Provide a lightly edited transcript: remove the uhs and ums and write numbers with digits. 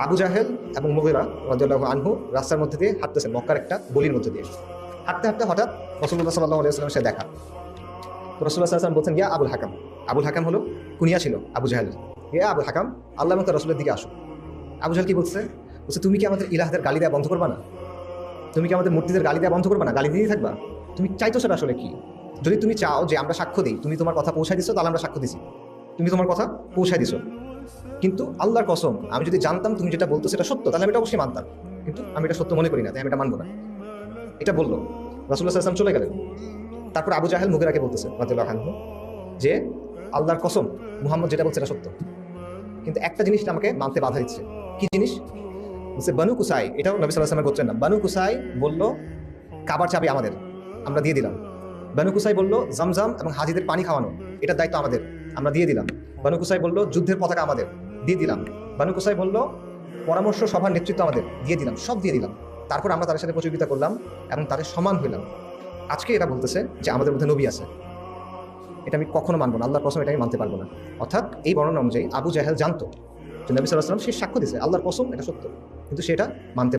আবু জাহেল এবং মুগীরা রাদিয়াল্লাহু আনহু রাস্তার মধ্যে দিয়ে হাঁটতেছেন মক্কার একটা গলির মধ্যে দিয়ে। হাঁটতে হাঁটতে হঠাৎ রাসূলুল্লাহ সাল্লাল্লাহু আলাইহি ওয়াসাল্লামের সাথে দেখা। তো রাসূলুল্লাহ সাল্লাল্লাহু আলাইহি ওয়াসাল্লাম বলছেন, ইয়া আবুল হাকাম। আবুল হাকাম হলো কুনিয়া ছিল আবু জাহেলের। ইয়া আবুল হাকাম, আল্লাহ এবং তার রাসূলের দিকে আসো। আবু জাহেল কি বলছে? বলছে, তুমি কি আমাদের ইলাহদের গালি দেওয়া বন্ধ করবা না? তুমি কি আমাদের মূর্তিদের গালি দেওয়া বন্ধ করবা না? গালি দিয়েই থাকবা? তুমি চাইতো সেটা আসলে কি? যদি তুমি চাও যে আমরা সাক্ষ্য দিই, তুমি তোমার কথা পৌঁছায় দিছো, তাহলে আমরা সাক্ষ্য দিছি। তুমি তোমার কথা পৌঁছায় দিছো, কিন্তু আল্লাহর কসম আমি যদি জানতাম তুমি যেটা বলতো সেটা সত্য, তাহলে আমি এটা অবশ্যই মানতাম। কিন্তু আমি এটা সত্য মনে করি না, তাই আমি এটা মানবো না। এটা বললো। রাসূলুল্লাহ সাল্লাল্লাহু আলাইহি ওয়াসাল্লাম চলে গেলেন। তারপর আবু জাহেল মুগীরাকে বলতেছে রাদিয়াল্লাহু আনহু যে আল্লাহর কসম মুহাম্মদ যেটা বলছে এটা সত্য, কিন্তু একটা জিনিস আমাকে মানতে বাধা দিচ্ছে। কি জিনিস? বলছে বানু কুসাই, এটাও নবী সাল্লাল্লাহু আলাইহি ওয়াসাল্লামের গোত্রের নাম। বানু কুসাই বলল কাবার চাবি আমাদের, আমরা দিয়ে দিলাম। বানু কুসাই বলল জামজাম এবং হাজিদের পানি খাওয়ানো, এটার দায়িত্ব আমাদের, আমরা দিয়ে দিলাম। বানু কুসাই বলল যুদ্ধের পতাকা আমাদের, দিয়ে দিলাম। বানু কুসাই বলল পরামর্শ সভার নেতৃত্ব আমাদের, দিয়ে দিলাম, সব দিয়ে দিলাম। তারপর আমরা তাদের সাথে প্রতিযোগিতা করলাম এবং তাদের সমান হইলাম। আজকে এরা বলতেছে যে আমাদের মধ্যে নবী আছে। এটা আমি কখনো মানবো না, আল্লাহর কসম এটা আমি মানতে পারবো না। অর্থাৎ এই বর্ণনা অনুযায়ী আবু জাহেল জানতো যে নবী সাল্লাল্লাহু আলাইহি ওয়াসাল্লাম সে সাক্ষ্য দিছে আল্লাহর কসম এটা সত্য, কিন্তু সেটা মানতে